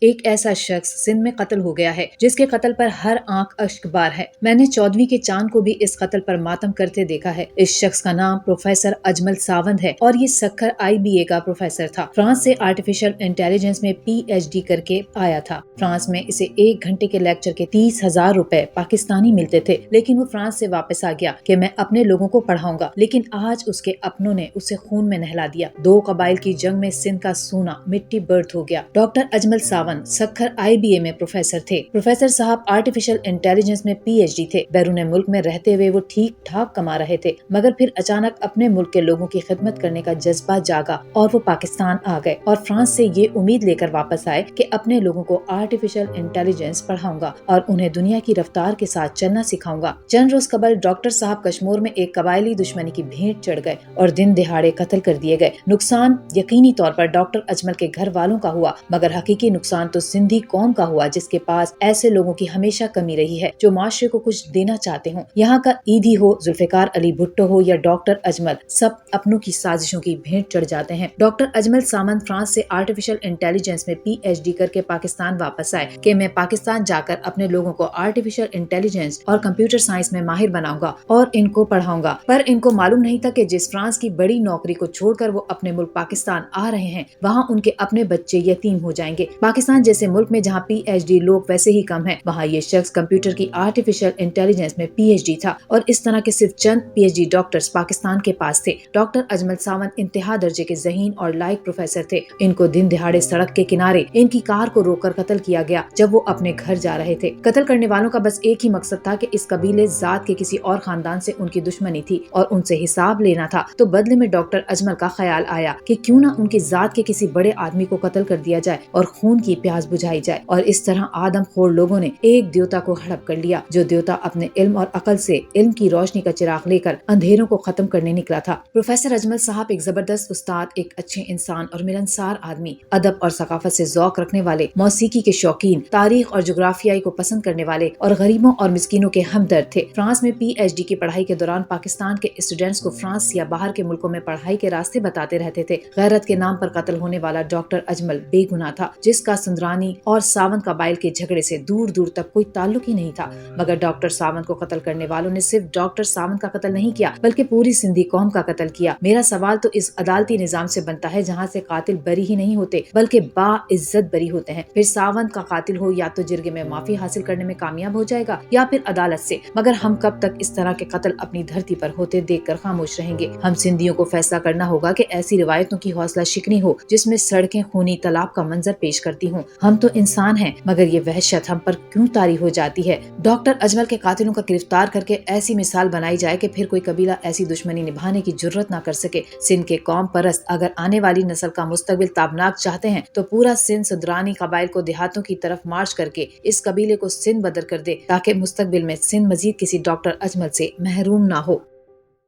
ایک ایسا شخص سندھ میں قتل ہو گیا ہے جس کے قتل پر ہر آنکھ اشک بار ہے۔ میں نے 14ویں کے چاند کو بھی اس قتل پر ماتم کرتے دیکھا ہے۔ اس شخص کا نام پروفیسر اجمل ساوند ہے اور یہ سکھر IBA کا پروفیسر تھا۔ فرانس سے آرٹیفیشل انٹیلیجنس میں PhD کر کے آیا تھا۔ فرانس میں اسے 1 گھنٹے کے لیکچر کے 30,000 روپے پاکستانی ملتے تھے، لیکن وہ فرانس سے واپس آ گیا کہ میں اپنے لوگوں کو پڑھاؤں گا، لیکن آج اس کے اپنوں نے اسے خون میں نہلا دیا۔ 2 قبائل کی جنگ میں سندھ کا سونا مٹی برد ہو گیا۔ ڈاکٹر اجمل ساوند سکھر IBA میں پروفیسر تھے۔ پروفیسر صاحب آرٹیفیشل انٹیلیجنس میں PhD تھے۔ بیرون ملک میں رہتے ہوئے وہ ٹھیک ٹھاک کما رہے تھے، مگر پھر اچانک اپنے ملک کے لوگوں کی خدمت کرنے کا جذبہ جاگا اور وہ پاکستان آ گئے اور فرانس سے یہ امید لے کر واپس آئے کہ اپنے لوگوں کو آرٹیفیشل انٹیلیجنس پڑھاؤں گا اور انہیں دنیا کی رفتار کے ساتھ چلنا سکھاؤں گا۔ چند روز قبل ڈاکٹر صاحب کشمور میں ایک قبائلی دشمنی کی بھینٹ چڑھ گئے اور دن دہاڑے قتل کر دیے گئے۔ نقصان یقینی طور پر ڈاکٹر اجمل کے گھر والوں کا ہوا، مگر حقیقی نقصان تو سندھی قوم کا ہوا جس کے پاس ایسے لوگوں کی ہمیشہ کمی رہی ہے جو معاشرے کو کچھ دینا چاہتے ہوں۔ یہاں کا عیدی ہو، ذوالفقار علی بھٹو ہو یا ڈاکٹر اجمل، سب اپنوں کی سازشوں کی بھینٹ چڑھ جاتے ہیں۔ ڈاکٹر اجمل ساوند فرانس سے آرٹیفیشل انٹیلیجنس میں PhD کر کے پاکستان واپس آئے کہ میں پاکستان جا کر اپنے لوگوں کو آرٹیفیشل انٹیلیجنس اور کمپیوٹر سائنس میں ماہر بناؤں گا اور ان کو پڑھاؤں گا۔ پر ان کو معلوم نہیں تھا کہ جس فرانس کی بڑی نوکری کو چھوڑ کر وہ اپنے ملک پاکستان آ رہے ہیں، وہاں ان کے اپنے بچے یتیم ہو جائیں گے۔ پاکستان جیسے ملک میں جہاں PhD لوگ ویسے ہی کم ہیں، وہاں یہ شخص کمپیوٹر کی آرٹیفیشل انٹیلیجنس میں PhD تھا اور اس طرح کے صرف چند PhD ڈاکٹرز پاکستان کے پاس تھے۔ ڈاکٹر اجمل ساوند انتہا درجے کے ذہین اور لائق پروفیسر تھے۔ ان کو دن دہاڑے سڑک کے کنارے ان کی کار کو روک کر قتل کیا گیا جب وہ اپنے گھر جا رہے تھے۔ قتل کرنے والوں کا بس ایک ہی مقصد تھا کہ اس قبیلے ذات کے کسی اور خاندان سے ان کی دشمنی تھی اور ان سے حساب لینا تھا۔ تو بدلے میں ڈاکٹر اجمل کا خیال آیا کہ کیوں نہ ان کی ذات کے کسی بڑے آدمی کو قتل کر دیا جائے اور خون کی پیاس بجھائی جائے، اور اس طرح آدم خور لوگوں نے ایک دیوتا کو ہڑپ کر لیا جو دیوتا اپنے علم اور عقل سے علم کی روشنی کا چراغ لے کر اندھیروں کو ختم کرنے نکلا تھا۔ پروفیسر اجمل صاحب ایک زبردست استاد، ایک اچھے انسان اور ملنسار آدمی، ادب اور ثقافت سے ذوق رکھنے والے، موسیقی کے شوقین، تاریخ اور جغرافیائی کو پسند کرنے والے اور غریبوں اور مسکینوں کے ہمدرد تھے۔ فرانس میں PhD کی پڑھائی کے دوران پاکستان کے اسٹوڈنٹس کو فرانس یا باہر کے ملکوں میں پڑھائی کے راستے بتاتے رہتے تھے۔ غیرت کے نام پر قتل ہونے والا ڈاکٹر اجمل بے گناہ تھا، جس کا سندرانی اور ساوند قبائل کے جھگڑے سے دور دور تک کوئی تعلق ہی نہیں تھا، مگر ڈاکٹر ساوند کو قتل کرنے والوں نے صرف ڈاکٹر ساوند کا قتل نہیں کیا بلکہ پوری سندھی قوم کا قتل کیا۔ میرا سوال تو اس عدالتی نظام سے بنتا ہے جہاں سے قاتل بری ہی نہیں ہوتے بلکہ باعزت بری ہوتے ہیں۔ پھر ساوند کا قاتل ہو یا تو جرگے میں معافی حاصل کرنے میں کامیاب ہو جائے گا یا پھر عدالت سے، مگر ہم کب تک اس طرح کے قتل اپنی دھرتی پر ہوتے دیکھ کر خاموش رہیں گے؟ ہم سندھیوں کو فیصلہ کرنا ہوگا کہ ایسی روایتوں کی حوصلہ شکنی ہو جس میں سڑکیں خونی تالاب کا منظر پیش کرتی ہوں۔ ہم تو انسان ہیں، مگر یہ وحشت ہم پر کیوں طاری ہو جاتی ہے؟ ڈاکٹر اجمل کے قاتلوں کا گرفتار کر کے ایسی مثال بنائی جائے کہ پھر کوئی قبیلہ ایسی دشمنی نبھانے کی جرت نہ کر سکے۔ سندھ کے قوم پرست اگر آنے والی نسل کا مستقبل تابناک چاہتے ہیں تو پورا سندھ سندرانی قبائل کو دیہاتوں کی طرف مارچ کر کے اس قبیلے کو سندھ بدر کر دے تاکہ مستقبل میں سندھ مزید کسی ڈاکٹر اجمل سے محروم نہ ہو۔